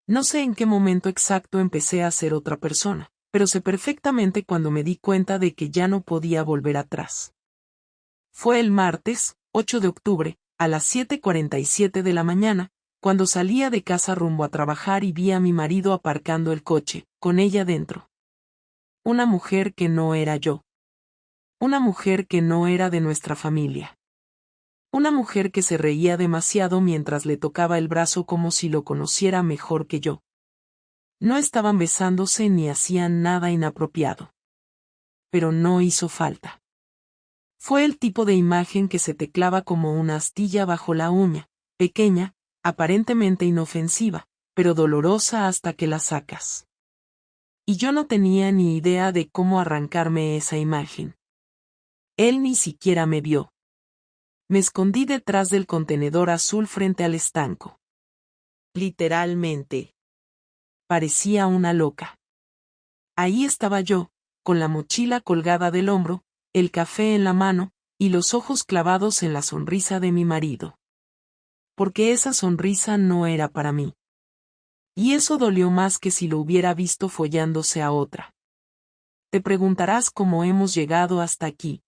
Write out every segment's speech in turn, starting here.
No sé en qué momento exacto empecé a ser otra persona, pero sé perfectamente cuando me di cuenta de que ya no podía volver atrás. Fue el martes, 8 de octubre, a las 7:47 de la mañana, cuando salía de casa rumbo a trabajar y vi a mi marido aparcando el coche, con ella dentro. Una mujer que no era yo. Una mujer que no era de nuestra familia. Una mujer que se reía demasiado mientras le tocaba el brazo como si lo conociera mejor que yo. No estaban besándose ni hacían nada inapropiado. Pero no hizo falta. Fue el tipo de imagen que se te clava como una astilla bajo la uña, pequeña, aparentemente inofensiva, pero dolorosa hasta que la sacas. Y yo no tenía ni idea de cómo arrancarme esa imagen. Él ni siquiera me vio. Me escondí detrás del contenedor azul frente al estanco. Literalmente. Parecía una loca. Ahí estaba yo, con la mochila colgada del hombro, el café en la mano, y los ojos clavados en la sonrisa de mi marido. Porque esa sonrisa no era para mí. Y eso dolió más que si lo hubiera visto follándose a otra. Te preguntarás cómo hemos llegado hasta aquí.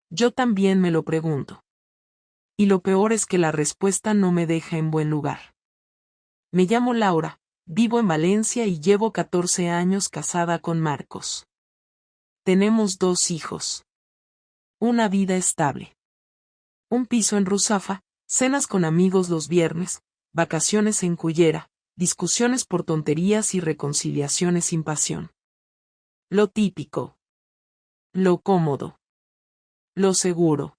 Yo también me lo pregunto. Y lo peor es que la respuesta no me deja en buen lugar. Me llamo Laura, vivo en Valencia y llevo 14 años casada con Marcos. Tenemos 2 hijos. Una vida estable. Un piso en Ruzafa, cenas con amigos los viernes, vacaciones en Cullera, discusiones por tonterías y reconciliaciones sin pasión. Lo típico. Lo cómodo. Lo seguro.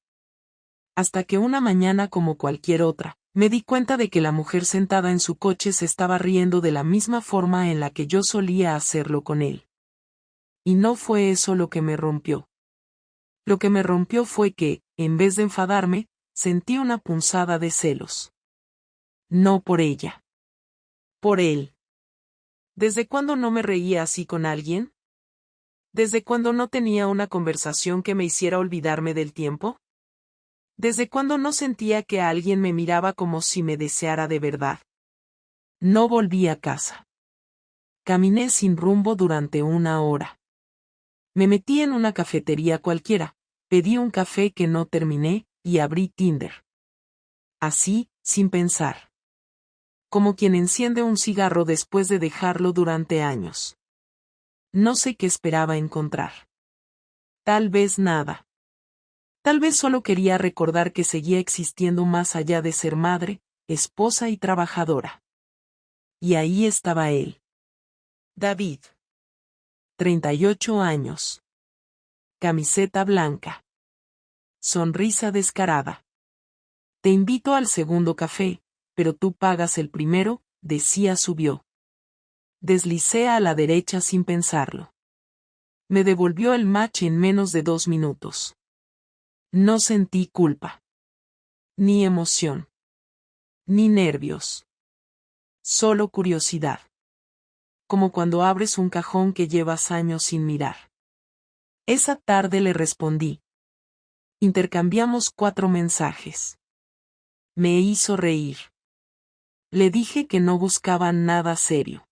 Hasta que una mañana como cualquier otra, me di cuenta de que la mujer sentada en su coche se estaba riendo de la misma forma en la que yo solía hacerlo con él. Y no fue eso lo que me rompió. Lo que me rompió fue que, en vez de enfadarme, sentí una punzada de celos. No por ella. Por él. ¿Desde cuándo no me reía así con alguien? ¿Desde cuándo no tenía una conversación que me hiciera olvidarme del tiempo? ¿Desde cuándo no sentía que alguien me miraba como si me deseara de verdad? No volví a casa. Caminé sin rumbo durante 1 hora. Me metí en una cafetería cualquiera, pedí un café que no terminé, y abrí Tinder. Así, sin pensar. Como quien enciende un cigarro después de dejarlo durante años. No sé qué esperaba encontrar. Tal vez nada. Tal vez solo quería recordar que seguía existiendo más allá de ser madre, esposa y trabajadora. Y ahí estaba él. David. 38 años. Camiseta blanca. Sonrisa descarada. Te invito al segundo café, pero tú pagas el primero, decía subió. Deslicé a la derecha sin pensarlo. Me devolvió el match en menos de 2 minutos. No sentí culpa. Ni emoción. Ni nervios. Solo curiosidad. Como cuando abres un cajón que llevas años sin mirar. Esa tarde le respondí. Intercambiamos 4 mensajes. Me hizo reír. Le dije que no buscaba nada serio.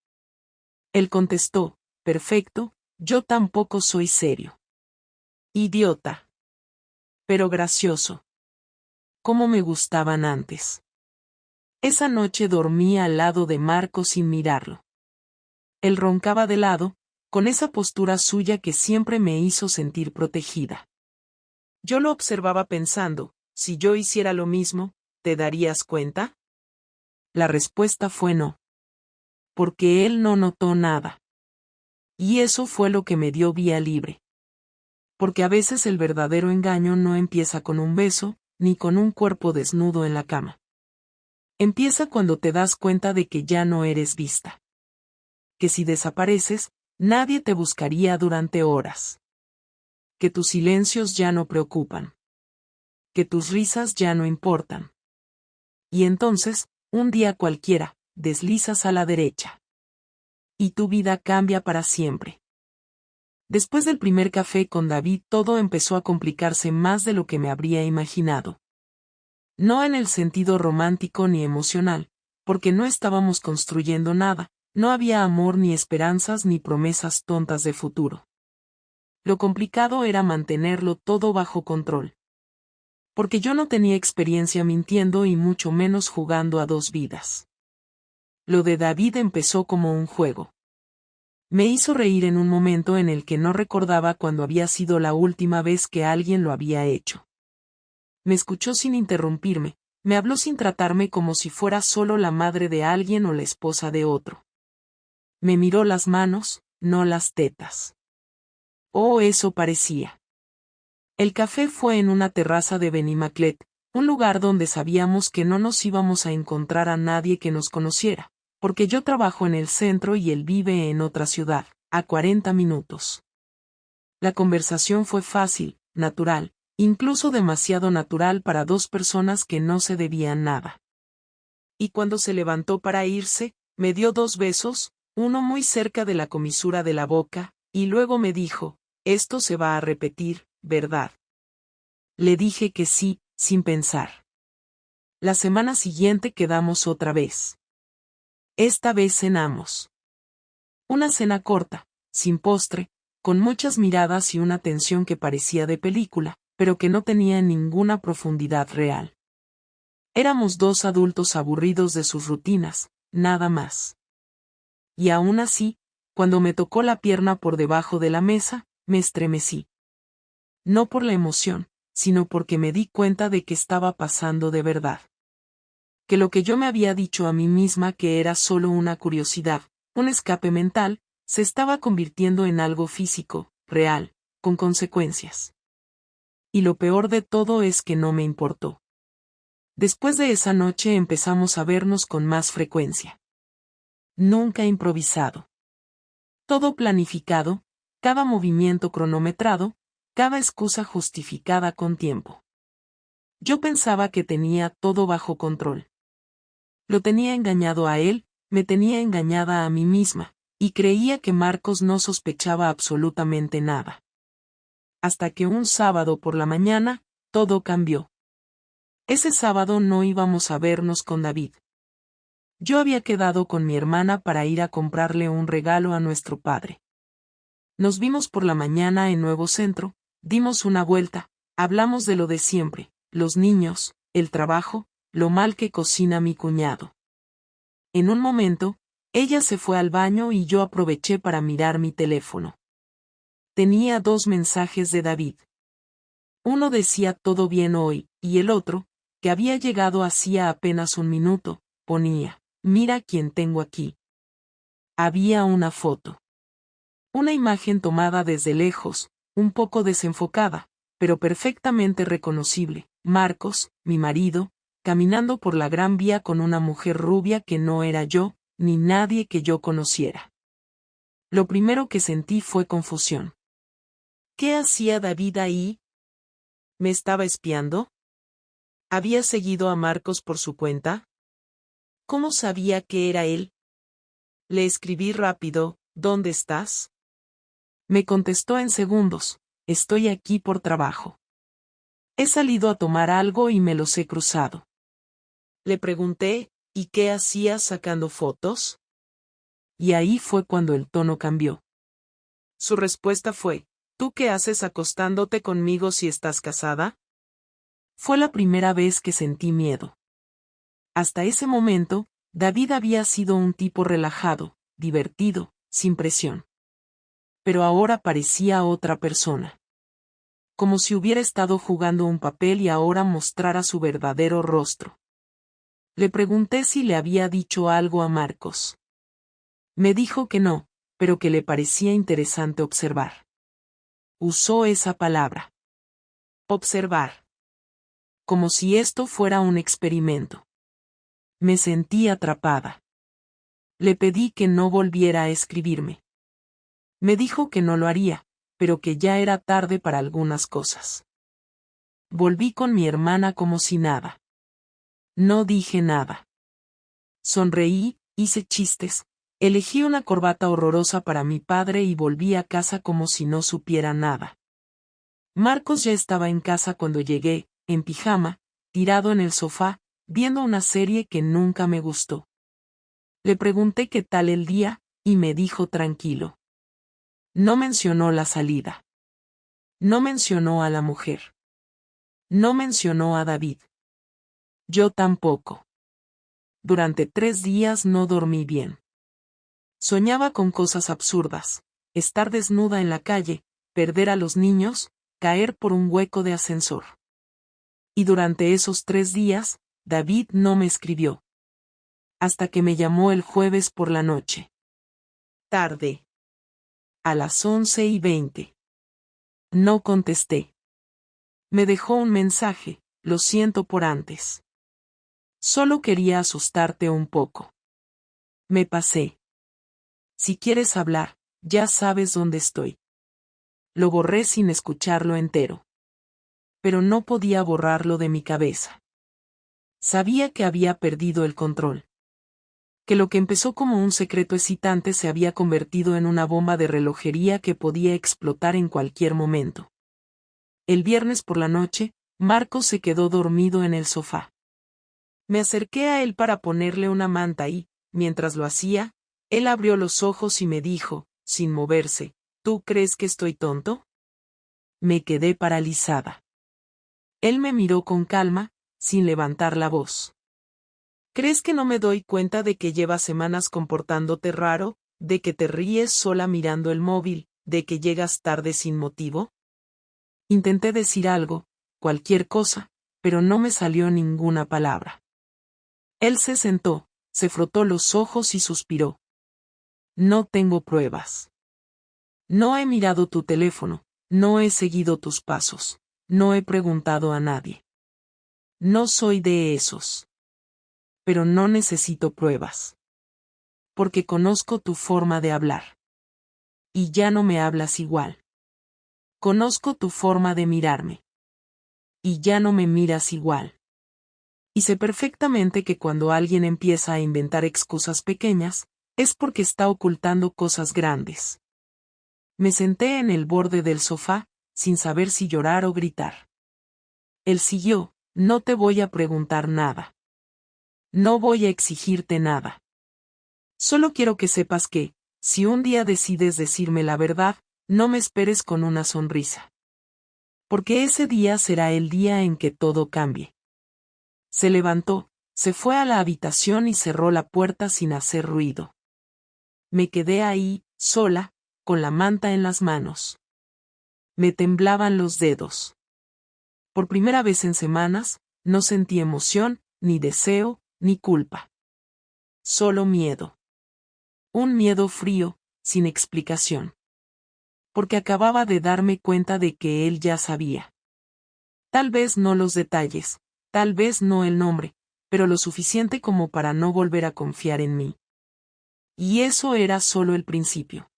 Él contestó, perfecto, yo tampoco soy serio. Idiota. Pero gracioso. Cómo me gustaban antes. Esa noche dormí al lado de Marco sin mirarlo. Él roncaba de lado, con esa postura suya que siempre me hizo sentir protegida. Yo lo observaba pensando, si yo hiciera lo mismo, ¿te darías cuenta? La respuesta fue no. Porque él no notó nada. Y eso fue lo que me dio vía libre. Porque a veces el verdadero engaño no empieza con un beso, ni con un cuerpo desnudo en la cama. Empieza cuando te das cuenta de que ya no eres vista. Que si desapareces, nadie te buscaría durante horas. Que tus silencios ya no preocupan. Que tus risas ya no importan. Y entonces, un día cualquiera, deslizas a la derecha. Y tu vida cambia para siempre. Después del primer café con David todo empezó a complicarse más de lo que me habría imaginado. No en el sentido romántico ni emocional, porque no estábamos construyendo nada, no había amor ni esperanzas ni promesas tontas de futuro. Lo complicado era mantenerlo todo bajo control. Porque yo no tenía experiencia mintiendo y mucho menos jugando a dos vidas. Lo de David empezó como un juego. Me hizo reír en un momento en el que no recordaba cuándo había sido la última vez que alguien lo había hecho. Me escuchó sin interrumpirme, me habló sin tratarme como si fuera solo la madre de alguien o la esposa de otro. Me miró las manos, no las tetas. Oh, eso parecía. El café fue en una terraza de Benimaclet, un lugar donde sabíamos que no nos íbamos a encontrar a nadie que nos conociera, porque yo trabajo en el centro y él vive en otra ciudad, a 40 minutos. La conversación fue fácil, natural, incluso demasiado natural para dos personas que no se debían nada. Y cuando se levantó para irse, me dio 2 besos, uno muy cerca de la comisura de la boca, y luego me dijo, «Esto se va a repetir, ¿verdad?». Le dije que sí, sin pensar. La semana siguiente quedamos otra vez. Esta vez cenamos. Una cena corta, sin postre, con muchas miradas y una tensión que parecía de película, pero que no tenía ninguna profundidad real. Éramos 2 adultos aburridos de sus rutinas, nada más. Y aún así, cuando me tocó la pierna por debajo de la mesa, me estremecí. No por la emoción, sino porque me di cuenta de que estaba pasando de verdad. Que lo que yo me había dicho a mí misma que era solo una curiosidad, un escape mental, se estaba convirtiendo en algo físico, real, con consecuencias. Y lo peor de todo es que no me importó. Después de esa noche empezamos a vernos con más frecuencia. Nunca improvisado. Todo planificado, cada movimiento cronometrado, cada excusa justificada con tiempo. Yo pensaba que tenía todo bajo control. Lo tenía engañado a él, me tenía engañada a mí misma, y creía que Marcos no sospechaba absolutamente nada. Hasta que un sábado por la mañana, todo cambió. Ese sábado no íbamos a vernos con David. Yo había quedado con mi hermana para ir a comprarle un regalo a nuestro padre. Nos vimos por la mañana en Nuevo Centro, dimos una vuelta, hablamos de lo de siempre, los niños, el trabajo, lo mal que cocina mi cuñado. En un momento, ella se fue al baño y yo aproveché para mirar mi teléfono. Tenía 2 mensajes de David. Uno decía todo bien hoy, y el otro, que había llegado hacía apenas 1 minuto, ponía, mira quién tengo aquí. Había una foto. Una imagen tomada desde lejos, un poco desenfocada, pero perfectamente reconocible, Marcos, mi marido, caminando por la Gran Vía con una mujer rubia que no era yo, ni nadie que yo conociera. Lo primero que sentí fue confusión. ¿Qué hacía David ahí? ¿Me estaba espiando? ¿Había seguido a Marcos por su cuenta? ¿Cómo sabía que era él? Le escribí rápido, ¿dónde estás? Me contestó en segundos, estoy aquí por trabajo. He salido a tomar algo y me los he cruzado. Le pregunté, ¿y qué hacías sacando fotos? Y ahí fue cuando el tono cambió. Su respuesta fue, ¿tú qué haces acostándote conmigo si estás casada? Fue la primera vez que sentí miedo. Hasta ese momento, David había sido un tipo relajado, divertido, sin presión. Pero ahora parecía otra persona. Como si hubiera estado jugando un papel y ahora mostrara su verdadero rostro. Le pregunté si le había dicho algo a Marcos. Me dijo que no, pero que le parecía interesante observar. Usó esa palabra. Observar. Como si esto fuera un experimento. Me sentí atrapada. Le pedí que no volviera a escribirme. Me dijo que no lo haría, pero que ya era tarde para algunas cosas. Volví con mi hermana como si nada. No dije nada. Sonreí, hice chistes, elegí una corbata horrorosa para mi padre y volví a casa como si no supiera nada. Marcos ya estaba en casa cuando llegué, en pijama, tirado en el sofá, viendo una serie que nunca me gustó. Le pregunté qué tal el día, y me dijo tranquilo. No mencionó la salida. No mencionó a la mujer. No mencionó a David. Yo tampoco. Durante 3 días no dormí bien. Soñaba con cosas absurdas: estar desnuda en la calle, perder a los niños, caer por un hueco de ascensor. Y durante esos 3 días, David no me escribió. Hasta que me llamó el jueves por la noche. Tarde. A las 11:20. No contesté. Me dejó un mensaje: lo siento por antes. Solo quería asustarte un poco. Me pasé. Si quieres hablar, ya sabes dónde estoy. Lo borré sin escucharlo entero. Pero no podía borrarlo de mi cabeza. Sabía que había perdido el control. Que lo que empezó como un secreto excitante se había convertido en una bomba de relojería que podía explotar en cualquier momento. El viernes por la noche, Marcos se quedó dormido en el sofá. Me acerqué a él para ponerle una manta y, mientras lo hacía, él abrió los ojos y me dijo, sin moverse: ¿tú crees que estoy tonto? Me quedé paralizada. Él me miró con calma, sin levantar la voz. ¿Crees que no me doy cuenta de que llevas semanas comportándote raro, de que te ríes sola mirando el móvil, de que llegas tarde sin motivo? Intenté decir algo, cualquier cosa, pero no me salió ninguna palabra. Él se sentó, se frotó los ojos y suspiró. No tengo pruebas. No he mirado tu teléfono, no he seguido tus pasos, no he preguntado a nadie. No soy de esos. Pero no necesito pruebas. Porque conozco tu forma de hablar. Y ya no me hablas igual. Conozco tu forma de mirarme. Y ya no me miras igual. Y sé perfectamente que cuando alguien empieza a inventar excusas pequeñas, es porque está ocultando cosas grandes. Me senté en el borde del sofá, sin saber si llorar o gritar. Él siguió: no te voy a preguntar nada. No voy a exigirte nada. Solo quiero que sepas que, si un día decides decirme la verdad, no me esperes con una sonrisa. Porque ese día será el día en que todo cambie. Se levantó, se fue a la habitación y cerró la puerta sin hacer ruido. Me quedé ahí, sola, con la manta en las manos. Me temblaban los dedos. Por primera vez en semanas, no sentí emoción, ni deseo, ni culpa. Solo miedo. Un miedo frío, sin explicación. Porque acababa de darme cuenta de que él ya sabía. Tal vez no los detalles, tal vez no el nombre, pero lo suficiente como para no volver a confiar en mí. Y eso era solo el principio.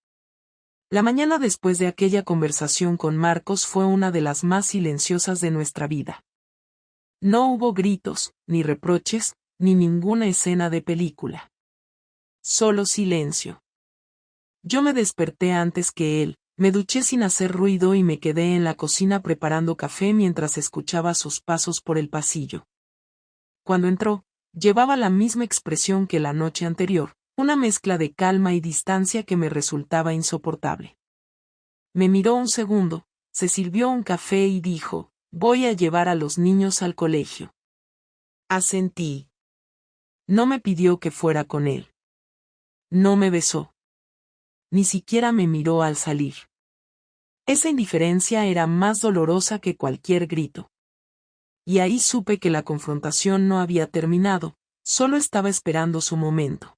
La mañana después de aquella conversación con Marcos fue una de las más silenciosas de nuestra vida. No hubo gritos, ni reproches, ni ninguna escena de película. Solo silencio. Yo me desperté antes que él, me duché sin hacer ruido y me quedé en la cocina preparando café mientras escuchaba sus pasos por el pasillo. Cuando entró, llevaba la misma expresión que la noche anterior, una mezcla de calma y distancia que me resultaba insoportable. Me miró un segundo, se sirvió un café y dijo: voy a llevar a los niños al colegio. Asentí. No me pidió que fuera con él. No me besó. Ni siquiera me miró al salir. Esa indiferencia era más dolorosa que cualquier grito. Y ahí supe que la confrontación no había terminado, solo estaba esperando su momento.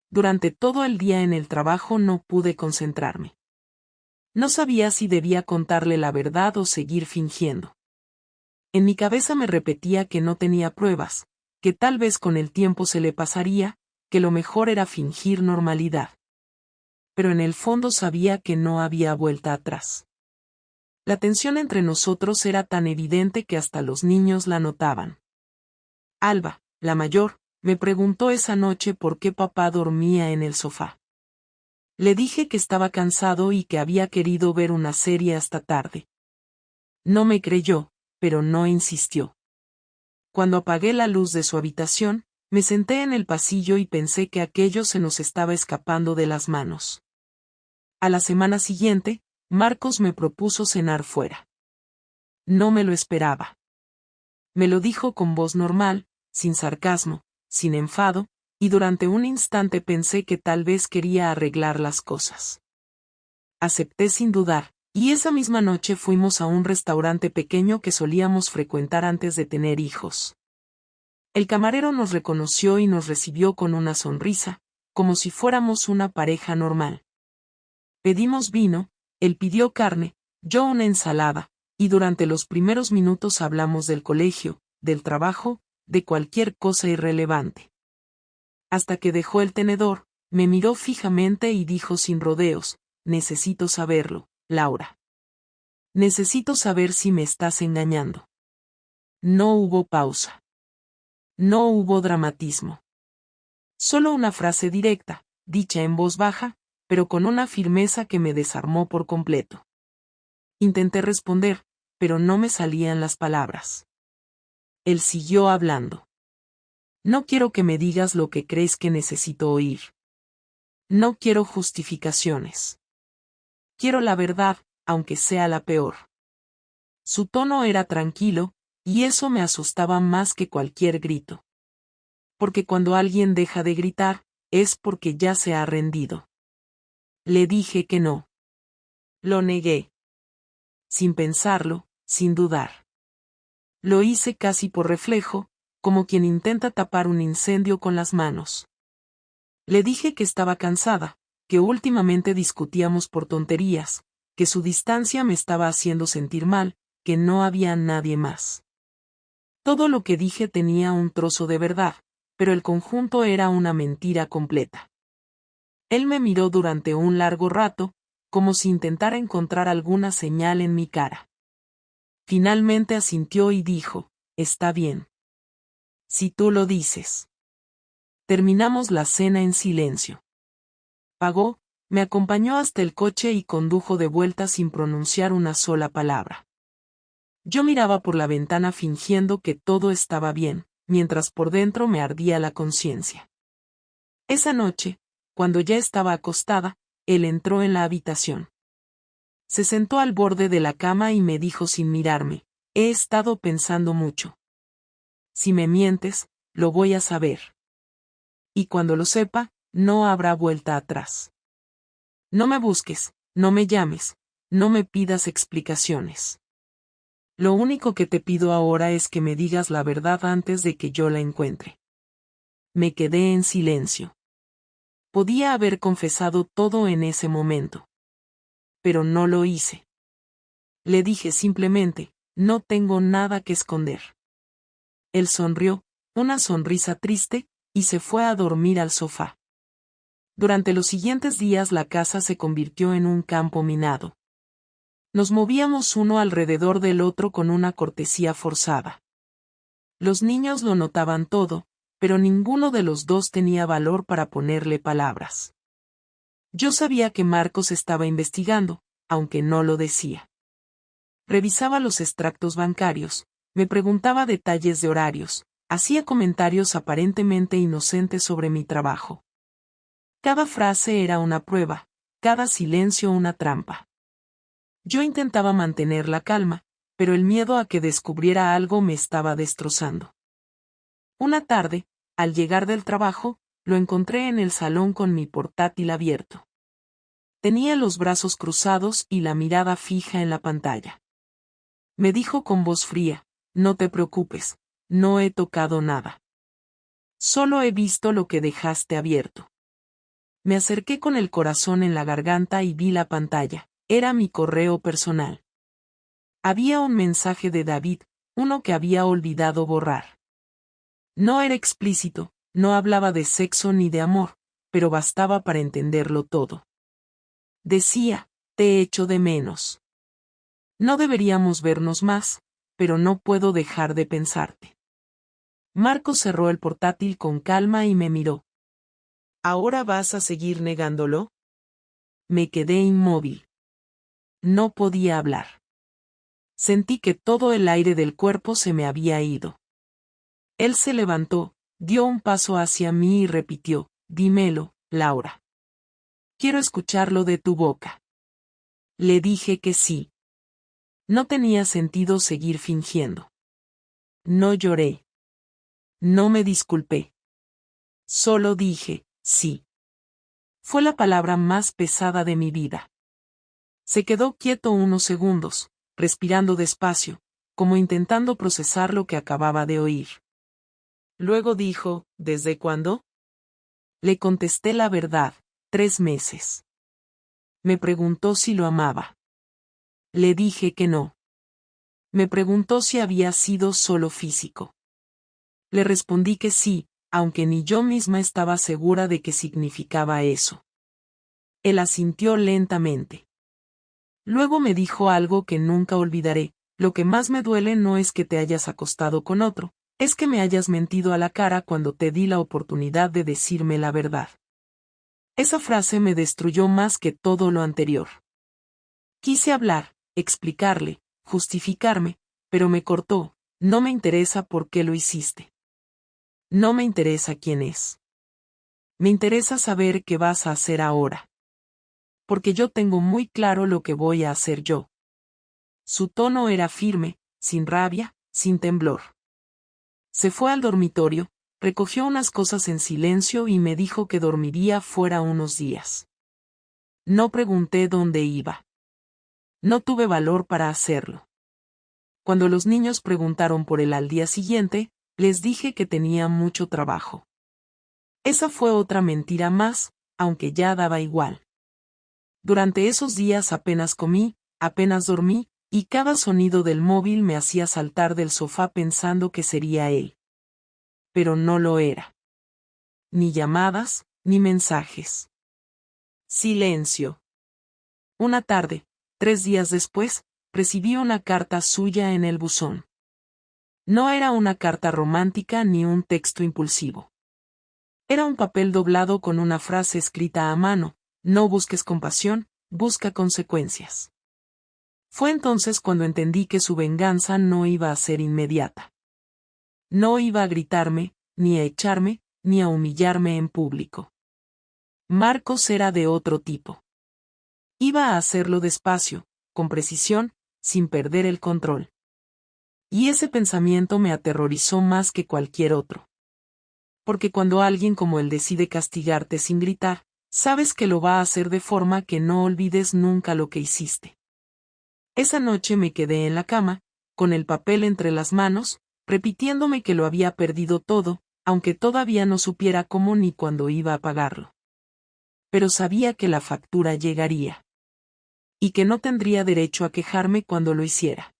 Durante todo el día en el trabajo no pude concentrarme. No sabía si debía contarle la verdad o seguir fingiendo. En mi cabeza me repetía que no tenía pruebas, que tal vez con el tiempo se le pasaría, que lo mejor era fingir normalidad. Pero en el fondo sabía que no había vuelta atrás. La tensión entre nosotros era tan evidente que hasta los niños la notaban. Alba, la mayor, me preguntó esa noche por qué papá dormía en el sofá. Le dije que estaba cansado y que había querido ver una serie hasta tarde. No me creyó, pero no insistió. Cuando apagué la luz de su habitación, Me senté en el pasillo y pensé que aquello se nos estaba escapando de las manos. A la semana siguiente, Marcos me propuso cenar fuera. No me lo esperaba. Me lo dijo con voz normal, sin sarcasmo, sin enfado, y durante un instante pensé que tal vez quería arreglar las cosas. Acepté sin dudar, y esa misma noche fuimos a un restaurante pequeño que solíamos frecuentar antes de tener hijos. El camarero nos reconoció y nos recibió con una sonrisa, como si fuéramos una pareja normal. Pedimos vino, él pidió carne, yo una ensalada, y durante los primeros minutos hablamos del colegio, del trabajo, de cualquier cosa irrelevante. Hasta que dejó el tenedor, me miró fijamente y dijo sin rodeos: necesito saberlo, Laura. Necesito saber si me estás engañando. No hubo pausa. No hubo dramatismo. Solo una frase directa, dicha en voz baja, pero con una firmeza que me desarmó por completo. Intenté responder, pero no me salían las palabras. Él siguió hablando. No quiero que me digas lo que crees que necesito oír. No quiero justificaciones. Quiero la verdad, aunque sea la peor. Su tono era tranquilo, y eso me asustaba más que cualquier grito. Porque cuando alguien deja de gritar, es porque ya se ha rendido. Le dije que no. Lo negué. Sin pensarlo, sin dudar. Lo hice casi por reflejo, como quien intenta tapar un incendio con las manos. Le dije que estaba cansada, que últimamente discutíamos por tonterías, que su distancia me estaba haciendo sentir mal, que no había nadie más. Todo lo que dije tenía un trozo de verdad, pero el conjunto era una mentira completa. Él me miró durante un largo rato, como si intentara encontrar alguna señal en mi cara. Finalmente asintió y dijo: está bien. Si tú lo dices. Terminamos la cena en silencio. Pagó, me acompañó hasta el coche y condujo de vuelta sin pronunciar una sola palabra. Yo miraba por la ventana fingiendo que todo estaba bien, mientras por dentro me ardía la conciencia. Esa noche, cuando ya estaba acostada, él entró en la habitación. Se sentó al borde de la cama y me dijo sin mirarme: he estado pensando mucho. Si me mientes, lo voy a saber. Y cuando lo sepa, no habrá vuelta atrás. No me busques, no me llames, no me pidas explicaciones. Lo único que te pido ahora es que me digas la verdad antes de que yo la encuentre. Me quedé en silencio. Podía haber confesado todo en ese momento. Pero no lo hice. Le dije simplemente: no tengo nada que esconder. Él sonrió, una sonrisa triste, y se fue a dormir al sofá. Durante los siguientes días la casa se convirtió en un campo minado. Nos movíamos uno alrededor del otro con una cortesía forzada. Los niños lo notaban todo, pero ninguno de los dos tenía valor para ponerle palabras. Yo sabía que Marcos estaba investigando, aunque no lo decía. Revisaba los extractos bancarios, me preguntaba detalles de horarios, hacía comentarios aparentemente inocentes sobre mi trabajo. Cada frase era una prueba, cada silencio una trampa. Yo intentaba mantener la calma, pero el miedo a que descubriera algo me estaba destrozando. Una tarde, al llegar del trabajo, lo encontré en el salón con mi portátil abierto. Tenía los brazos cruzados y la mirada fija en la pantalla. Me dijo con voz fría: no te preocupes, no he tocado nada. Solo he visto lo que dejaste abierto. Me acerqué con el corazón en la garganta y vi la pantalla. Era mi correo personal. Había un mensaje de David, uno que había olvidado borrar. No era explícito, no hablaba de sexo ni de amor, pero bastaba para entenderlo todo. Decía: te echo de menos. No deberíamos vernos más, pero no puedo dejar de pensarte. Marcos cerró el portátil con calma y me miró. ¿Ahora vas a seguir negándolo? Me quedé inmóvil. No podía hablar. Sentí que todo el aire del cuerpo se me había ido. Él se levantó, dio un paso hacia mí y repitió, dímelo, Laura. Quiero escucharlo de tu boca. Le dije que sí. No tenía sentido seguir fingiendo. No lloré. No me disculpé. Solo dije, sí. Fue la palabra más pesada de mi vida. Se quedó quieto unos segundos, respirando despacio, como intentando procesar lo que acababa de oír. Luego dijo, ¿desde cuándo? Le contesté la verdad, 3 meses. Me preguntó si lo amaba. Le dije que no. Me preguntó si había sido solo físico. Le respondí que sí, aunque ni yo misma estaba segura de qué significaba eso. Él asintió lentamente. Luego me dijo algo que nunca olvidaré, lo que más me duele no es que te hayas acostado con otro, es que me hayas mentido a la cara cuando te di la oportunidad de decirme la verdad. Esa frase me destruyó más que todo lo anterior. Quise hablar, explicarle, justificarme, pero me cortó, no me interesa por qué lo hiciste. No me interesa quién es. Me interesa saber qué vas a hacer ahora. Porque yo tengo muy claro lo que voy a hacer yo. Su tono era firme, sin rabia, sin temblor. Se fue al dormitorio, recogió unas cosas en silencio y me dijo que dormiría fuera unos días. No pregunté dónde iba. No tuve valor para hacerlo. Cuando los niños preguntaron por él al día siguiente, les dije que tenía mucho trabajo. Esa fue otra mentira más, aunque ya daba igual. Durante esos días apenas comí, apenas dormí, y cada sonido del móvil me hacía saltar del sofá pensando que sería él. Pero no lo era. Ni llamadas, ni mensajes. Silencio. Una tarde, 3 días después, recibí una carta suya en el buzón. No era una carta romántica ni un texto impulsivo. Era un papel doblado con una frase escrita a mano: no busques compasión, busca consecuencias. Fue entonces cuando entendí que su venganza no iba a ser inmediata. No iba a gritarme, ni a echarme, ni a humillarme en público. Marcos era de otro tipo. Iba a hacerlo despacio, con precisión, sin perder el control. Y ese pensamiento me aterrorizó más que cualquier otro. Porque cuando alguien como él decide castigarte sin gritar, sabes que lo va a hacer de forma que no olvides nunca lo que hiciste. Esa noche me quedé en la cama, con el papel entre las manos, repitiéndome que lo había perdido todo, aunque todavía no supiera cómo ni cuándo iba a pagarlo. Pero sabía que la factura llegaría. Y que no tendría derecho a quejarme cuando lo hiciera.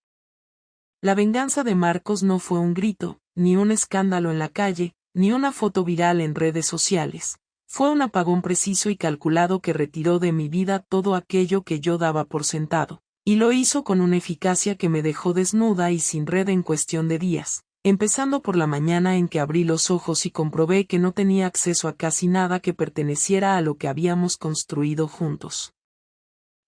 La venganza de Marcos no fue un grito, ni un escándalo en la calle, ni una foto viral en redes sociales. Fue un apagón preciso y calculado que retiró de mi vida todo aquello que yo daba por sentado, y lo hizo con una eficacia que me dejó desnuda y sin red en cuestión de días, empezando por la mañana en que abrí los ojos y comprobé que no tenía acceso a casi nada que perteneciera a lo que habíamos construido juntos.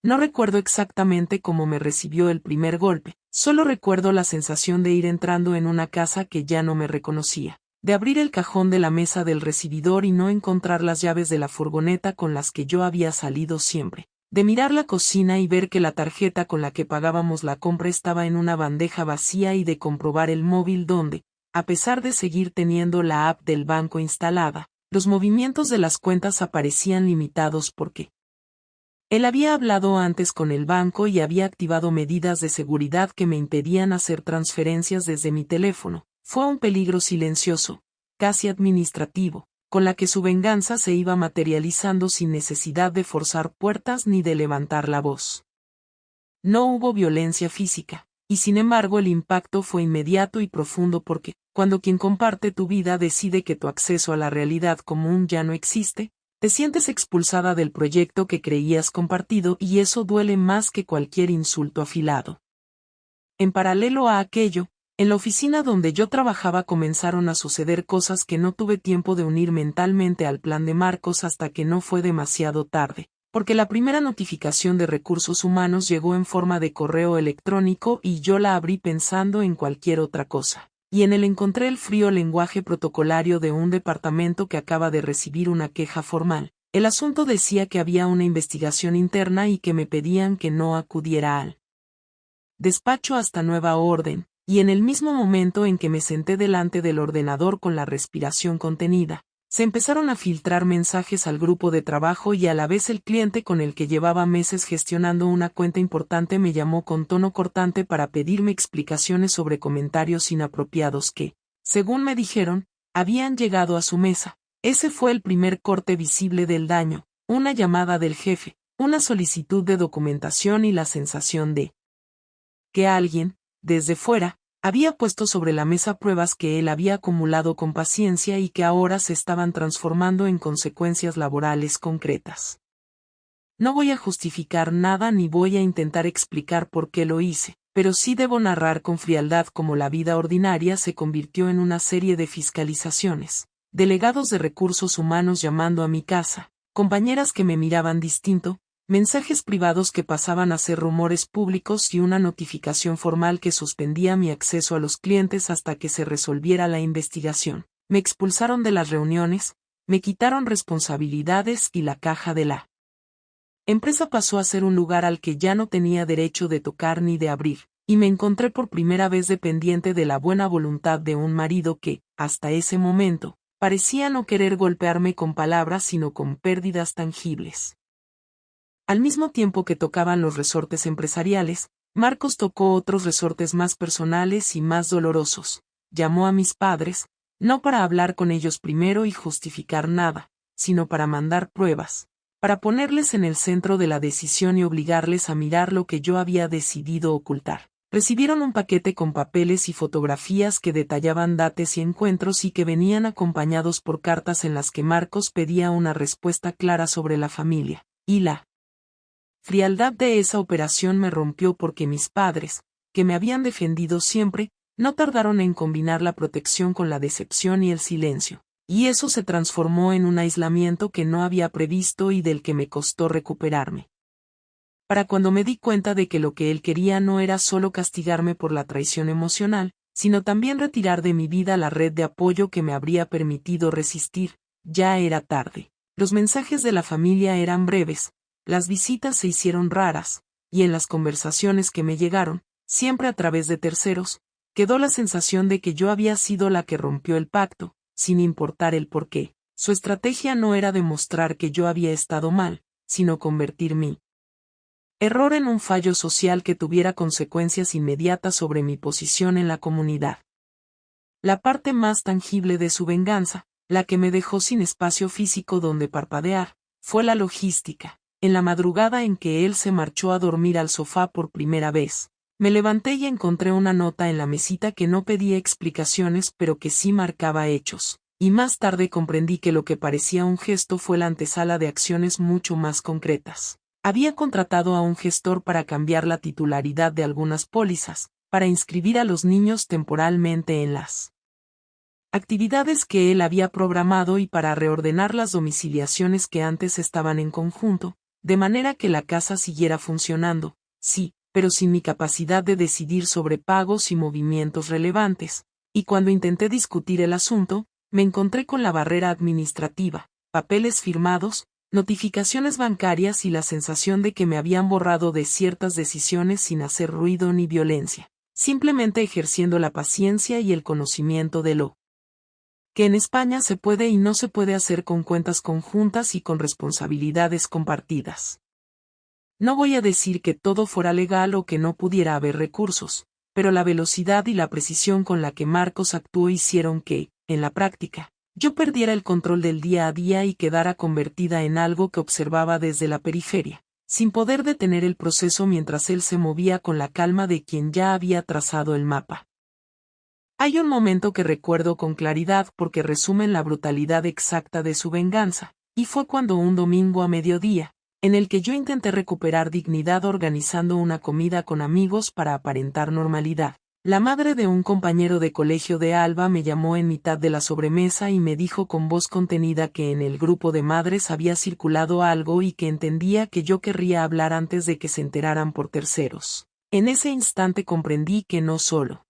No recuerdo exactamente cómo me recibió el primer golpe, solo recuerdo la sensación de ir entrando en una casa que ya no me reconocía, de abrir el cajón de la mesa del recibidor y no encontrar las llaves de la furgoneta con las que yo había salido siempre, de mirar la cocina y ver que la tarjeta con la que pagábamos la compra estaba en una bandeja vacía y de comprobar el móvil donde, a pesar de seguir teniendo la app del banco instalada, los movimientos de las cuentas aparecían limitados porque él había hablado antes con el banco y había activado medidas de seguridad que me impedían hacer transferencias desde mi teléfono. Fue un peligro silencioso, casi administrativo, con la que su venganza se iba materializando sin necesidad de forzar puertas ni de levantar la voz. No hubo violencia física, y sin embargo el impacto fue inmediato y profundo porque, cuando quien comparte tu vida decide que tu acceso a la realidad común ya no existe, te sientes expulsada del proyecto que creías compartido y eso duele más que cualquier insulto afilado. En paralelo a aquello, en la oficina donde yo trabajaba comenzaron a suceder cosas que no tuve tiempo de unir mentalmente al plan de Marcos hasta que no fue demasiado tarde, porque la primera notificación de recursos humanos llegó en forma de correo electrónico y yo la abrí pensando en cualquier otra cosa. y en él encontré el frío lenguaje protocolario de un departamento que acaba de recibir una queja formal. El asunto decía que había una investigación interna y que me pedían que no acudiera al despacho hasta nueva orden, y en el mismo momento en que me senté delante del ordenador con la respiración contenida, se empezaron a filtrar mensajes al grupo de trabajo y a la vez el cliente con el que llevaba meses gestionando una cuenta importante me llamó con tono cortante para pedirme explicaciones sobre comentarios inapropiados que, según me dijeron, habían llegado a su mesa. Ese fue el primer corte visible del daño, una llamada del jefe, una solicitud de documentación y la sensación de que alguien, desde fuera, había puesto sobre la mesa pruebas que él había acumulado con paciencia y que ahora se estaban transformando en consecuencias laborales concretas. No voy a justificar nada ni voy a intentar explicar por qué lo hice, pero sí debo narrar con frialdad cómo la vida ordinaria se convirtió en una serie de fiscalizaciones, delegados de recursos humanos llamando a mi casa, compañeras que me miraban distinto, mensajes privados que pasaban a ser rumores públicos y una notificación formal que suspendía mi acceso a los clientes hasta que se resolviera la investigación. Me expulsaron de las reuniones, me quitaron responsabilidades y la caja de la empresa pasó a ser un lugar al que ya no tenía derecho de tocar ni de abrir, y me encontré por primera vez dependiente de la buena voluntad de un marido que, hasta ese momento, parecía no querer golpearme con palabras sino con pérdidas tangibles. Al mismo tiempo que tocaban los resortes empresariales, Marcos tocó otros resortes más personales y más dolorosos. Llamó a mis padres, no para hablar con ellos primero y justificar nada, sino para mandar pruebas, para ponerles en el centro de la decisión y obligarles a mirar lo que yo había decidido ocultar. Recibieron un paquete con papeles y fotografías que detallaban dates y encuentros y que venían acompañados por cartas en las que Marcos pedía una respuesta clara sobre la familia, y la frialdad de esa operación me rompió porque mis padres, que me habían defendido siempre, no tardaron en combinar la protección con la decepción y el silencio, y eso se transformó en un aislamiento que no había previsto y del que me costó recuperarme. Para cuando me di cuenta de que lo que él quería no era solo castigarme por la traición emocional, sino también retirar de mi vida la red de apoyo que me habría permitido resistir, ya era tarde. Los mensajes de la familia eran breves, las visitas se hicieron raras, y en las conversaciones que me llegaron, siempre a través de terceros, quedó la sensación de que yo había sido la que rompió el pacto, sin importar el porqué. Su estrategia no era demostrar que yo había estado mal, sino convertir mi error en un fallo social que tuviera consecuencias inmediatas sobre mi posición en la comunidad. La parte más tangible de su venganza, la que me dejó sin espacio físico donde parpadear, fue la logística. En la madrugada en que él se marchó a dormir al sofá por primera vez, me levanté y encontré una nota en la mesita que no pedía explicaciones pero que sí marcaba hechos, y más tarde comprendí que lo que parecía un gesto fue la antesala de acciones mucho más concretas. Había contratado a un gestor para cambiar la titularidad de algunas pólizas, para inscribir a los niños temporalmente en las actividades que él había programado y para reordenar las domiciliaciones que antes estaban en conjunto, de manera que la casa siguiera funcionando, sí, pero sin mi capacidad de decidir sobre pagos y movimientos relevantes, y cuando intenté discutir el asunto, me encontré con la barrera administrativa, papeles firmados, notificaciones bancarias y la sensación de que me habían borrado de ciertas decisiones sin hacer ruido ni violencia, simplemente ejerciendo la paciencia y el conocimiento de lo que en España se puede y no se puede hacer con cuentas conjuntas y con responsabilidades compartidas. No voy a decir que todo fuera legal o que no pudiera haber recursos, pero la velocidad y la precisión con la que Marcos actuó hicieron que, en la práctica, yo perdiera el control del día a día y quedara convertida en algo que observaba desde la periferia, sin poder detener el proceso mientras él se movía con la calma de quien ya había trazado el mapa. Hay un momento que recuerdo con claridad porque resumen la brutalidad exacta de su venganza, y fue cuando un domingo a mediodía, en el que yo intenté recuperar dignidad organizando una comida con amigos para aparentar normalidad. La madre de un compañero de colegio de Alba me llamó en mitad de la sobremesa y me dijo con voz contenida que en el grupo de madres había circulado algo y que entendía que yo querría hablar antes de que se enteraran por terceros. En ese instante comprendí que no solo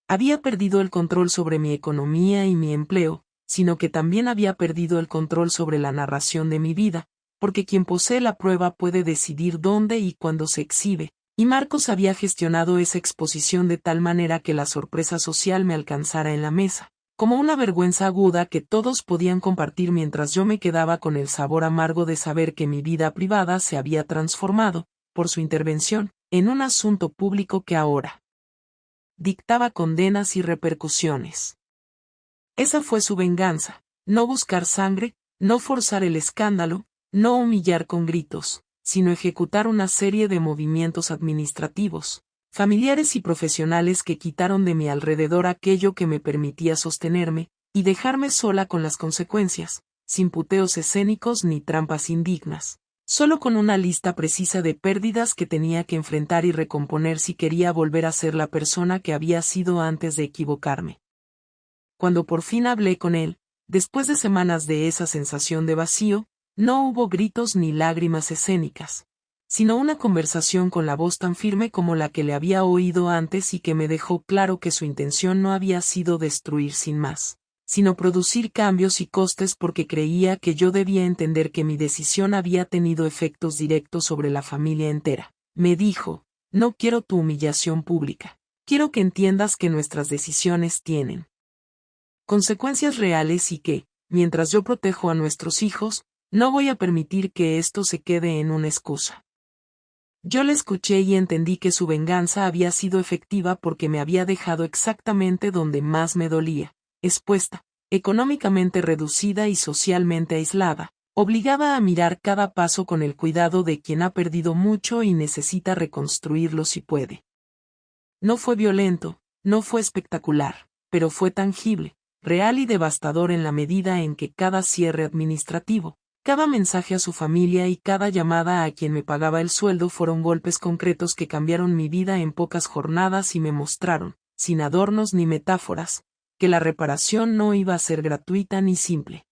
Había perdido el control sobre mi economía y mi empleo, sino que también había perdido el control sobre la narración de mi vida, porque quien posee la prueba puede decidir dónde y cuándo se exhibe, y Marcos había gestionado esa exposición de tal manera que la sorpresa social me alcanzara en la mesa, como una vergüenza aguda que todos podían compartir mientras yo me quedaba con el sabor amargo de saber que mi vida privada se había transformado, por su intervención, en un asunto público que ahora dictaba condenas y repercusiones. Esa fue su venganza, no buscar sangre, no forzar el escándalo, no humillar con gritos, sino ejecutar una serie de movimientos administrativos, familiares y profesionales que quitaron de mi alrededor aquello que me permitía sostenerme, y dejarme sola con las consecuencias, sin puteos escénicos ni trampas indignas, solo con una lista precisa de pérdidas que tenía que enfrentar y recomponer si quería volver a ser la persona que había sido antes de equivocarme. Cuando por fin hablé con él, después de semanas de esa sensación de vacío, no hubo gritos ni lágrimas escénicas, sino una conversación con la voz tan firme como la que le había oído antes y que me dejó claro que su intención no había sido destruir sin más, sino producir cambios y costes porque creía que yo debía entender que mi decisión había tenido efectos directos sobre la familia entera. Me dijo, no quiero tu humillación pública, quiero que entiendas que nuestras decisiones tienen consecuencias reales y que, mientras yo protejo a nuestros hijos, no voy a permitir que esto se quede en una excusa. Yo le escuché y entendí que su venganza había sido efectiva porque me había dejado exactamente donde más me dolía, expuesta, económicamente reducida y socialmente aislada, obligada a mirar cada paso con el cuidado de quien ha perdido mucho y necesita reconstruirlo si puede. No fue violento, no fue espectacular, pero fue tangible, real y devastador en la medida en que cada cierre administrativo, cada mensaje a su familia y cada llamada a quien me pagaba el sueldo fueron golpes concretos que cambiaron mi vida en pocas jornadas y me mostraron, sin adornos ni metáforas, que la reparación no iba a ser gratuita ni simple.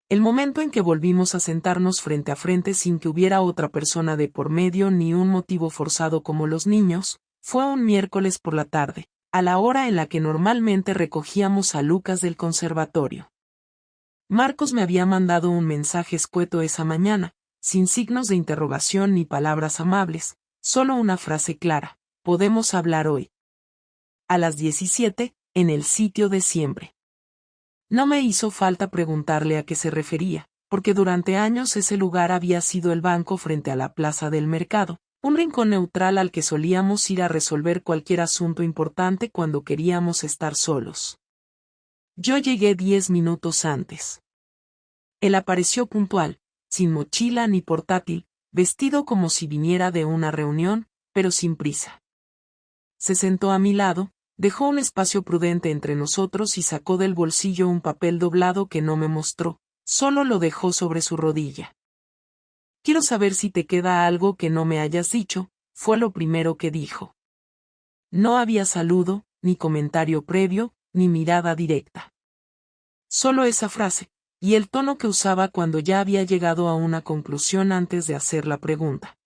El momento en que volvimos a sentarnos frente a frente sin que hubiera otra persona de por medio ni un motivo forzado como los niños, fue un miércoles por la tarde, a la hora en la que normalmente recogíamos a Lucas del conservatorio. Marcos me había mandado un mensaje escueto esa mañana, sin signos de interrogación ni palabras amables, solo una frase clara: podemos hablar hoy. A las 17, en el sitio de siempre. No me hizo falta preguntarle a qué se refería, porque durante años ese lugar había sido el banco frente a la plaza del mercado, un rincón neutral al que solíamos ir a resolver cualquier asunto importante cuando queríamos estar solos. Yo llegué 10 minutos antes. Él apareció puntual, sin mochila ni portátil, vestido como si viniera de una reunión, pero sin prisa. Se sentó a mi lado, dejó un espacio prudente entre nosotros y sacó del bolsillo un papel doblado que no me mostró, solo lo dejó sobre su rodilla. Quiero saber si te queda algo que no me hayas dicho, fue lo primero que dijo. No había saludo, ni comentario previo, ni mirada directa. Solo esa frase, y el tono que usaba cuando ya había llegado a una conclusión antes de hacer la pregunta.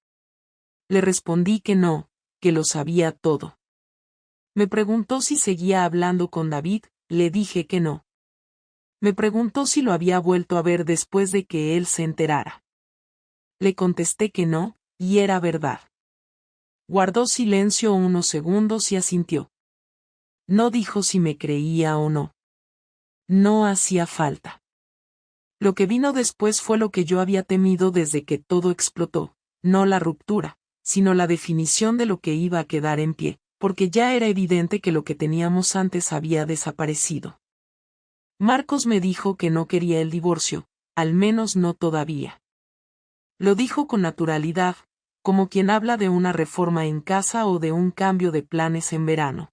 Le respondí que no, que lo sabía todo. Me preguntó si seguía hablando con David, le dije que no. Me preguntó si lo había vuelto a ver después de que él se enterara. Le contesté que no, y era verdad. Guardó silencio unos segundos y asintió. No dijo si me creía o no. No hacía falta. Lo que vino después fue lo que yo había temido desde que todo explotó, no la ruptura, sino la definición de lo que iba a quedar en pie, porque ya era evidente que lo que teníamos antes había desaparecido. Marcos me dijo que no quería el divorcio, al menos no todavía. Lo dijo con naturalidad, como quien habla de una reforma en casa o de un cambio de planes en verano.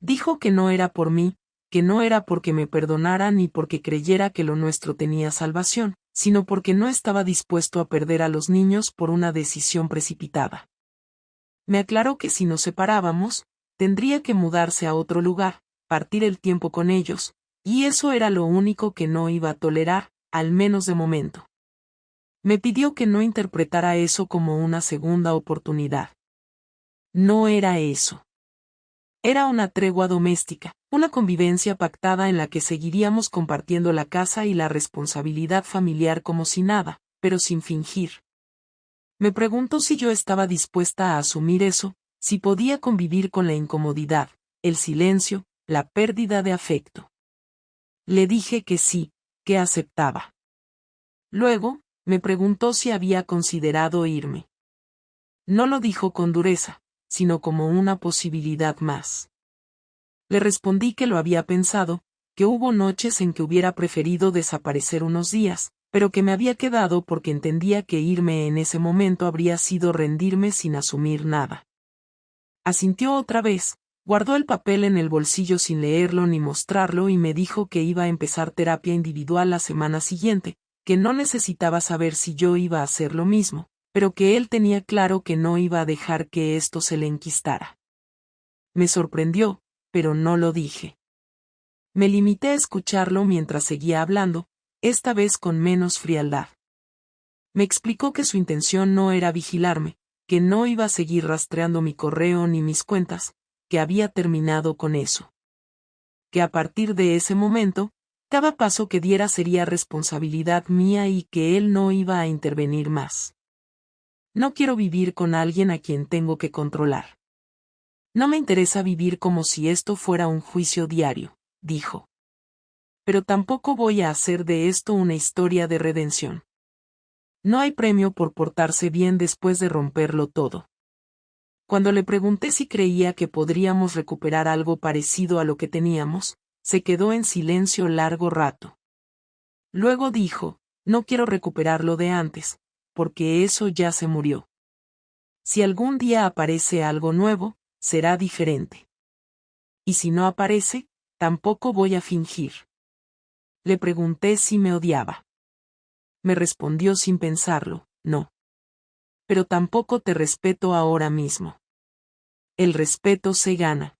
Dijo que no era por mí, que no era porque me perdonara ni porque creyera que lo nuestro tenía salvación, sino porque no estaba dispuesto a perder a los niños por una decisión precipitada. Me aclaró que si nos separábamos, tendría que mudarse a otro lugar, partir el tiempo con ellos, y eso era lo único que no iba a tolerar, al menos de momento. Me pidió que no interpretara eso como una segunda oportunidad. No era eso. Era una tregua doméstica, una convivencia pactada en la que seguiríamos compartiendo la casa y la responsabilidad familiar como si nada, pero sin fingir. Me preguntó si yo estaba dispuesta a asumir eso, si podía convivir con la incomodidad, el silencio, la pérdida de afecto. Le dije que sí, que aceptaba. Luego, me preguntó si había considerado irme. No lo dijo con dureza, sino como una posibilidad más. Le respondí que lo había pensado, que hubo noches en que hubiera preferido desaparecer unos días, pero que me había quedado porque entendía que irme en ese momento habría sido rendirme sin asumir nada. Asintió otra vez, guardó el papel en el bolsillo sin leerlo ni mostrarlo y me dijo que iba a empezar terapia individual la semana siguiente, que no necesitaba saber si yo iba a hacer lo mismo, pero que él tenía claro que no iba a dejar que esto se le enquistara. Me sorprendió, pero no lo dije. Me limité a escucharlo mientras seguía hablando, esta vez con menos frialdad. Me explicó que su intención no era vigilarme, que no iba a seguir rastreando mi correo ni mis cuentas, que había terminado con eso. Que a partir de ese momento, cada paso que diera sería responsabilidad mía y que él no iba a intervenir más. No quiero vivir con alguien a quien tengo que controlar. No me interesa vivir como si esto fuera un juicio diario, dijo. Pero tampoco voy a hacer de esto una historia de redención. No hay premio por portarse bien después de romperlo todo. Cuando le pregunté si creía que podríamos recuperar algo parecido a lo que teníamos, se quedó en silencio largo rato. Luego dijo, no quiero recuperar lo de antes, porque eso ya se murió. Si algún día aparece algo nuevo, será diferente. Y si no aparece, tampoco voy a fingir. Le pregunté si me odiaba. Me respondió sin pensarlo, no. Pero tampoco te respeto ahora mismo. El respeto se gana.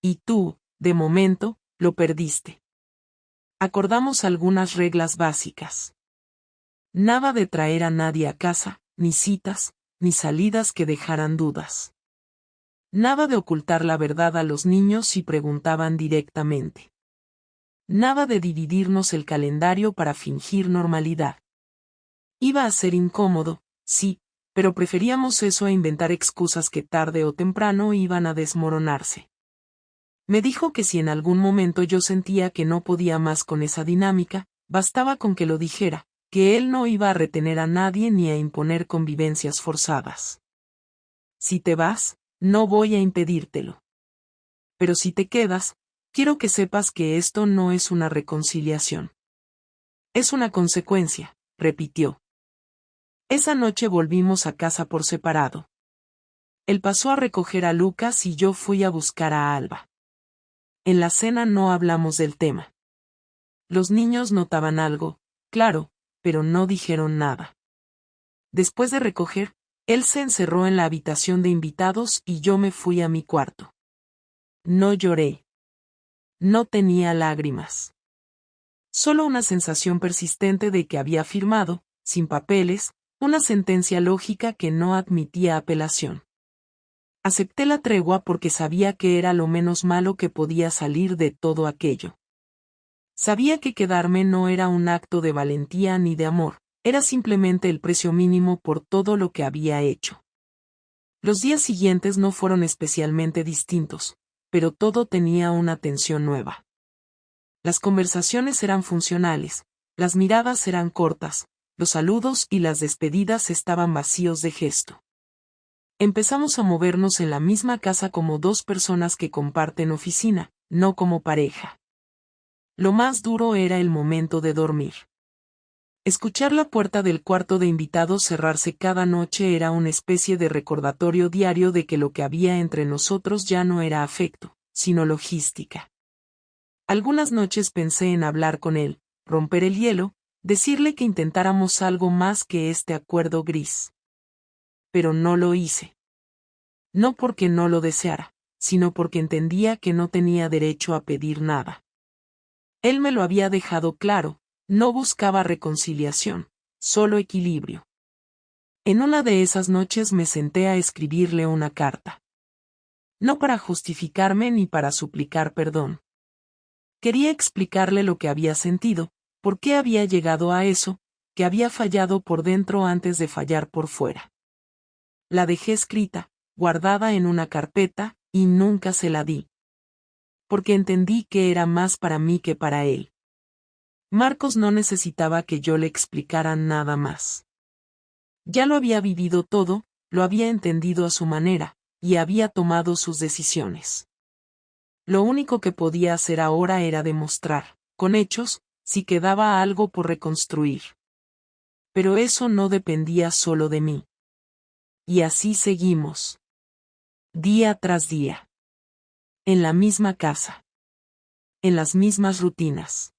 Y tú, de momento, lo perdiste. Acordamos algunas reglas básicas. Nada de traer a nadie a casa, ni citas, ni salidas que dejaran dudas. Nada de ocultar la verdad a los niños si preguntaban directamente. Nada de dividirnos el calendario para fingir normalidad. Iba a ser incómodo, sí, pero preferíamos eso a inventar excusas que tarde o temprano iban a desmoronarse. Me dijo que si en algún momento yo sentía que no podía más con esa dinámica, bastaba con que lo dijera, que él no iba a retener a nadie ni a imponer convivencias forzadas. Si te vas, no voy a impedírtelo. Pero si te quedas, quiero que sepas que esto no es una reconciliación. Es una consecuencia, repitió. Esa noche volvimos a casa por separado. Él pasó a recoger a Lucas y yo fui a buscar a Alba. En la cena no hablamos del tema. Los niños notaban algo, claro, pero no dijeron nada. Después de recoger, él se encerró en la habitación de invitados y yo me fui a mi cuarto. No lloré. No tenía lágrimas. Solo una sensación persistente de que había firmado, sin papeles, una sentencia lógica que no admitía apelación. Acepté la tregua porque sabía que era lo menos malo que podía salir de todo aquello. Sabía que quedarme no era un acto de valentía ni de amor, era simplemente el precio mínimo por todo lo que había hecho. Los días siguientes no fueron especialmente distintos, pero todo tenía una tensión nueva. Las conversaciones eran funcionales, las miradas eran cortas, los saludos y las despedidas estaban vacíos de gesto. Empezamos a movernos en la misma casa como dos personas que comparten oficina, no como pareja. Lo más duro era el momento de dormir. Escuchar la puerta del cuarto de invitados cerrarse cada noche era una especie de recordatorio diario de que lo que había entre nosotros ya no era afecto, sino logística. Algunas noches pensé en hablar con él, romper el hielo, decirle que intentáramos algo más que este acuerdo gris. Pero no lo hice. No porque no lo deseara, sino porque entendía que no tenía derecho a pedir nada. Él me lo había dejado claro, no buscaba reconciliación, solo equilibrio. En una de esas noches me senté a escribirle una carta. No para justificarme ni para suplicar perdón. Quería explicarle lo que había sentido, por qué había llegado a eso, que había fallado por dentro antes de fallar por fuera. La dejé escrita, guardada en una carpeta, y nunca se la di. Porque entendí que era más para mí que para él. Marcos no necesitaba que yo le explicara nada más. Ya lo había vivido todo, lo había entendido a su manera, y había tomado sus decisiones. Lo único que podía hacer ahora era demostrar, con hechos, si quedaba algo por reconstruir. Pero eso no dependía solo de mí. Y así seguimos. Día tras día. En la misma casa. En las mismas rutinas.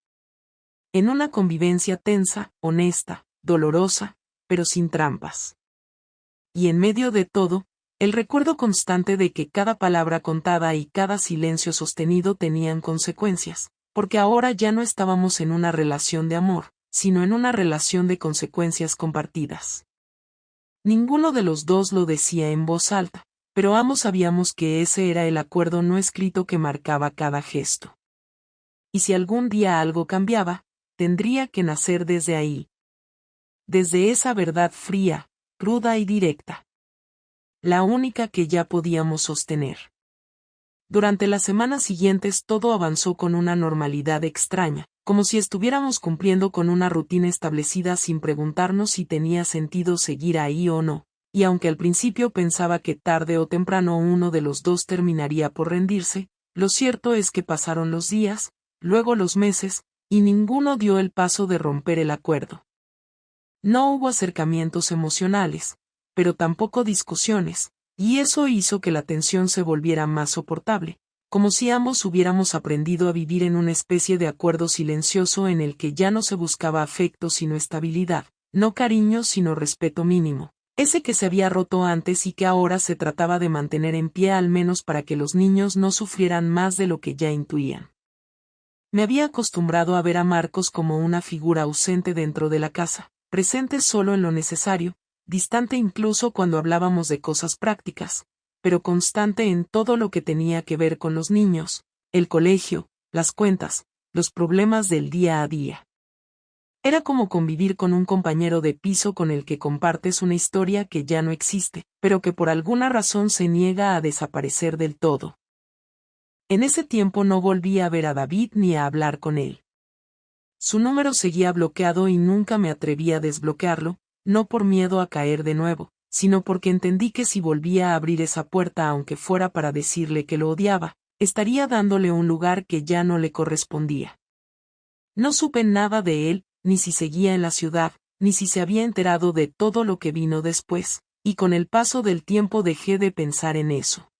En una convivencia tensa, honesta, dolorosa, pero sin trampas. Y en medio de todo, el recuerdo constante de que cada palabra contada y cada silencio sostenido tenían consecuencias, porque ahora ya no estábamos en una relación de amor, sino en una relación de consecuencias compartidas. Ninguno de los dos lo decía en voz alta, pero ambos sabíamos que ese era el acuerdo no escrito que marcaba cada gesto. Y si algún día algo cambiaba, tendría que nacer desde ahí. Desde esa verdad fría, cruda y directa. La única que ya podíamos sostener. Durante las semanas siguientes todo avanzó con una normalidad extraña, como si estuviéramos cumpliendo con una rutina establecida sin preguntarnos si tenía sentido seguir ahí o no, y aunque al principio pensaba que tarde o temprano uno de los dos terminaría por rendirse, lo cierto es que pasaron los días, luego los meses, y ninguno dio el paso de romper el acuerdo. No hubo acercamientos emocionales, pero tampoco discusiones, y eso hizo que la tensión se volviera más soportable, como si ambos hubiéramos aprendido a vivir en una especie de acuerdo silencioso en el que ya no se buscaba afecto sino estabilidad, no cariño sino respeto mínimo, ese que se había roto antes y que ahora se trataba de mantener en pie al menos para que los niños no sufrieran más de lo que ya intuían. Me había acostumbrado a ver a Marcos como una figura ausente dentro de la casa, presente solo en lo necesario, distante incluso cuando hablábamos de cosas prácticas, pero constante en todo lo que tenía que ver con los niños, el colegio, las cuentas, los problemas del día a día. Era como convivir con un compañero de piso con el que compartes una historia que ya no existe, pero que por alguna razón se niega a desaparecer del todo. En ese tiempo no volví a ver a David ni a hablar con él. Su número seguía bloqueado y nunca me atreví a desbloquearlo, no por miedo a caer de nuevo, sino porque entendí que si volvía a abrir esa puerta aunque fuera para decirle que lo odiaba, estaría dándole un lugar que ya no le correspondía. No supe nada de él, ni si seguía en la ciudad, ni si se había enterado de todo lo que vino después, y con el paso del tiempo dejé de pensar en eso.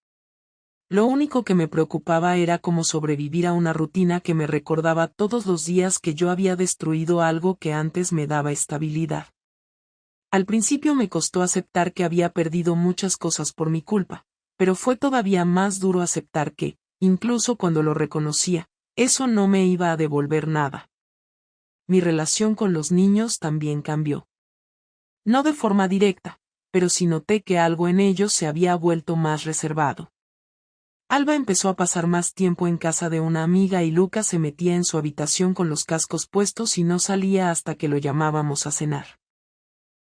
Lo único que me preocupaba era cómo sobrevivir a una rutina que me recordaba todos los días que yo había destruido algo que antes me daba estabilidad. Al principio me costó aceptar que había perdido muchas cosas por mi culpa, pero fue todavía más duro aceptar que, incluso cuando lo reconocía, eso no me iba a devolver nada. Mi relación con los niños también cambió. No de forma directa, pero sí noté que algo en ellos se había vuelto más reservado. Alba empezó a pasar más tiempo en casa de una amiga y Lucas se metía en su habitación con los cascos puestos y no salía hasta que lo llamábamos a cenar.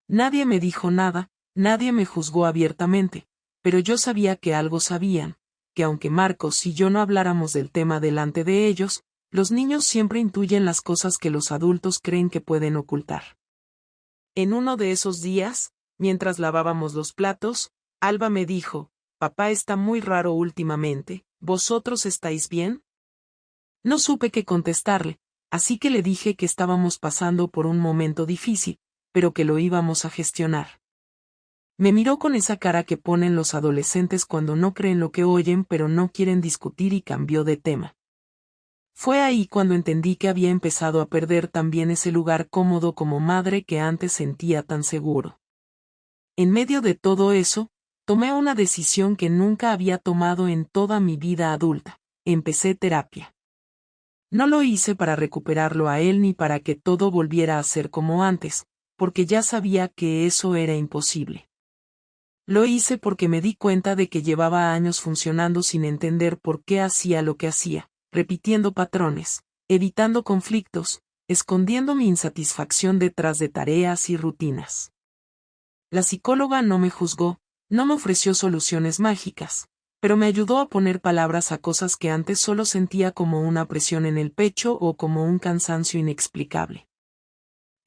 Nadie me dijo nada, nadie me juzgó abiertamente, pero yo sabía que algo sabían, que aunque Marcos y yo no habláramos del tema delante de ellos, los niños siempre intuyen las cosas que los adultos creen que pueden ocultar. En uno de esos días, mientras lavábamos los platos, Alba me dijo: «Papá está muy raro últimamente, ¿vosotros estáis bien?». No supe qué contestarle, así que le dije que estábamos pasando por un momento difícil, pero que lo íbamos a gestionar. Me miró con esa cara que ponen los adolescentes cuando no creen lo que oyen pero no quieren discutir y cambió de tema. Fue ahí cuando entendí que había empezado a perder también ese lugar cómodo como madre que antes sentía tan seguro. En medio de todo eso, tomé una decisión que nunca había tomado en toda mi vida adulta: empecé terapia. No lo hice para recuperarlo a él ni para que todo volviera a ser como antes, porque ya sabía que eso era imposible. Lo hice porque me di cuenta de que llevaba años funcionando sin entender por qué hacía lo que hacía, repitiendo patrones, evitando conflictos, escondiendo mi insatisfacción detrás de tareas y rutinas. La psicóloga no me juzgó, no me ofreció soluciones mágicas, pero me ayudó a poner palabras a cosas que antes solo sentía como una presión en el pecho o como un cansancio inexplicable.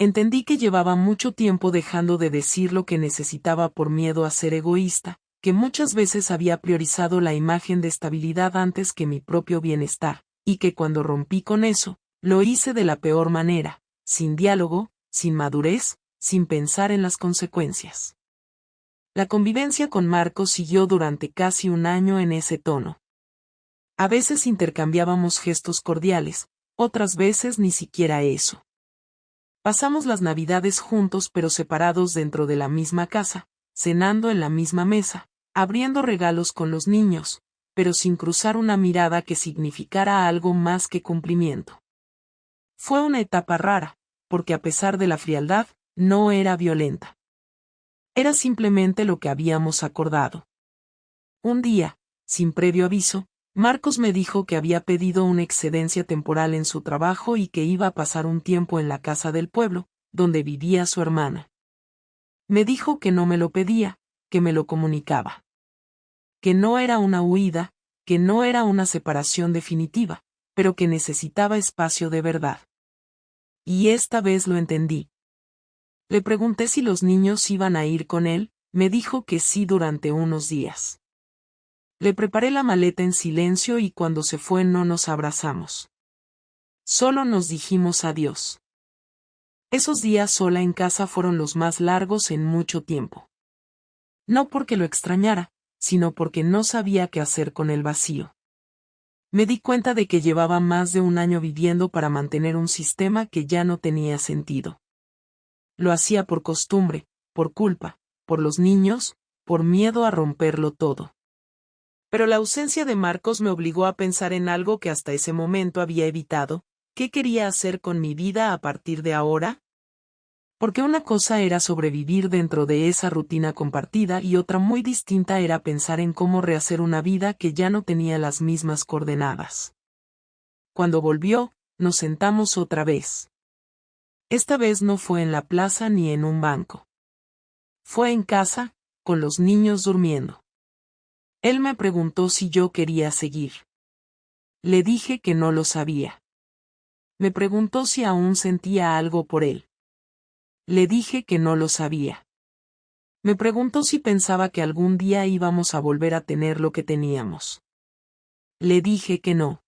Entendí que llevaba mucho tiempo dejando de decir lo que necesitaba por miedo a ser egoísta, que muchas veces había priorizado la imagen de estabilidad antes que mi propio bienestar, y que cuando rompí con eso, lo hice de la peor manera, sin diálogo, sin madurez, sin pensar en las consecuencias. La convivencia con Marcos siguió durante casi un año en ese tono. A veces intercambiábamos gestos cordiales, otras veces ni siquiera eso. Pasamos las Navidades juntos pero separados dentro de la misma casa, cenando en la misma mesa, abriendo regalos con los niños, pero sin cruzar una mirada que significara algo más que cumplimiento. Fue una etapa rara, porque a pesar de la frialdad, no era violenta. Era simplemente lo que habíamos acordado. Un día, sin previo aviso, Marcos me dijo que había pedido una excedencia temporal en su trabajo y que iba a pasar un tiempo en la casa del pueblo, donde vivía su hermana. Me dijo que no me lo pedía, que me lo comunicaba. Que no era una huida, que no era una separación definitiva, pero que necesitaba espacio de verdad. Y esta vez lo entendí. Le pregunté si los niños iban a ir con él, me dijo que sí durante unos días. Le preparé la maleta en silencio y cuando se fue no nos abrazamos. Solo nos dijimos adiós. Esos días sola en casa fueron los más largos en mucho tiempo. No porque lo extrañara, sino porque no sabía qué hacer con el vacío. Me di cuenta de que llevaba más de un año viviendo para mantener un sistema que ya no tenía sentido. Lo hacía por costumbre, por culpa, por los niños, por miedo a romperlo todo. Pero la ausencia de Marcos me obligó a pensar en algo que hasta ese momento había evitado. ¿Qué quería hacer con mi vida a partir de ahora? Porque una cosa era sobrevivir dentro de esa rutina compartida y otra muy distinta era pensar en cómo rehacer una vida que ya no tenía las mismas coordenadas. Cuando volvió, nos sentamos otra vez. Esta vez no fue en la plaza ni en un banco. Fue en casa, con los niños durmiendo. Él me preguntó si yo quería seguir. Le dije que no lo sabía. Me preguntó si aún sentía algo por él. Le dije que no lo sabía. Me preguntó si pensaba que algún día íbamos a volver a tener lo que teníamos. Le dije que no.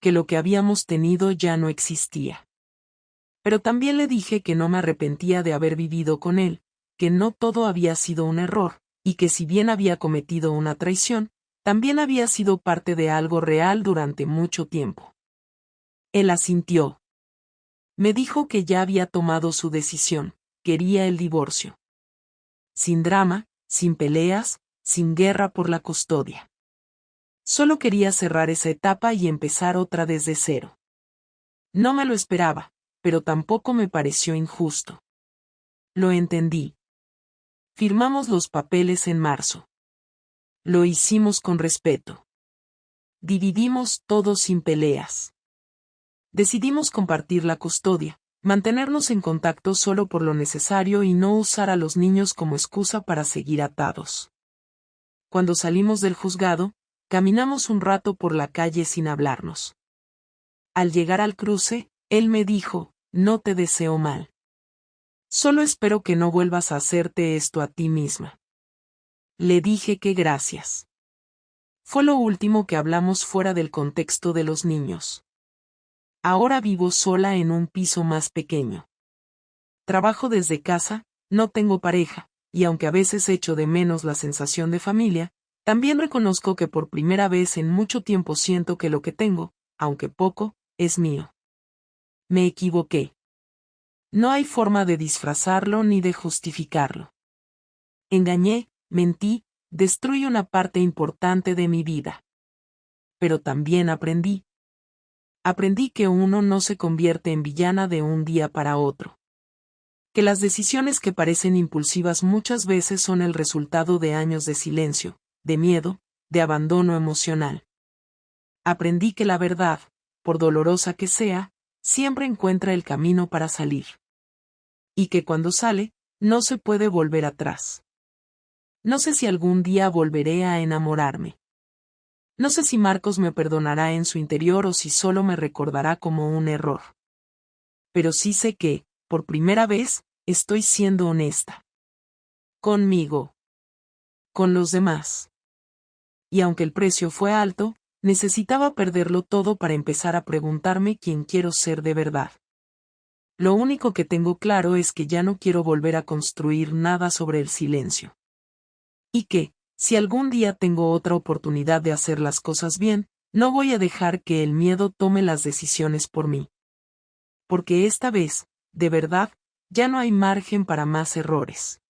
Que lo que habíamos tenido ya no existía. Pero también le dije que no me arrepentía de haber vivido con él, que no todo había sido un error, y que si bien había cometido una traición, también había sido parte de algo real durante mucho tiempo. Él asintió. Me dijo que ya había tomado su decisión, quería el divorcio. Sin drama, sin peleas, sin guerra por la custodia. Solo quería cerrar esa etapa y empezar otra desde cero. No me lo esperaba, pero tampoco me pareció injusto. Lo entendí. Firmamos los papeles en marzo. Lo hicimos con respeto. Dividimos todo sin peleas. Decidimos compartir la custodia, mantenernos en contacto solo por lo necesario y no usar a los niños como excusa para seguir atados. Cuando salimos del juzgado, caminamos un rato por la calle sin hablarnos. Al llegar al cruce, él me dijo, no te deseo mal. Solo espero que no vuelvas a hacerte esto a ti misma. Le dije que gracias. Fue lo último que hablamos fuera del contexto de los niños. Ahora vivo sola en un piso más pequeño. Trabajo desde casa, no tengo pareja, y aunque a veces echo de menos la sensación de familia, también reconozco que por primera vez en mucho tiempo siento que lo que tengo, aunque poco, es mío. Me equivoqué. No hay forma de disfrazarlo ni de justificarlo. Engañé, mentí, destruí una parte importante de mi vida. Pero también aprendí. Aprendí que uno no se convierte en villana de un día para otro. Que las decisiones que parecen impulsivas muchas veces son el resultado de años de silencio, de miedo, de abandono emocional. Aprendí que la verdad, por dolorosa que sea, siempre encuentra el camino para salir. Y que cuando sale, no se puede volver atrás. No sé si algún día volveré a enamorarme. No sé si Marcos me perdonará en su interior o si solo me recordará como un error. Pero sí sé que, por primera vez, estoy siendo honesta. Conmigo. Con los demás. Y aunque el precio fue alto, necesitaba perderlo todo para empezar a preguntarme quién quiero ser de verdad. Lo único que tengo claro es que ya no quiero volver a construir nada sobre el silencio. Y que, si algún día tengo otra oportunidad de hacer las cosas bien, no voy a dejar que el miedo tome las decisiones por mí. Porque esta vez, de verdad, ya no hay margen para más errores.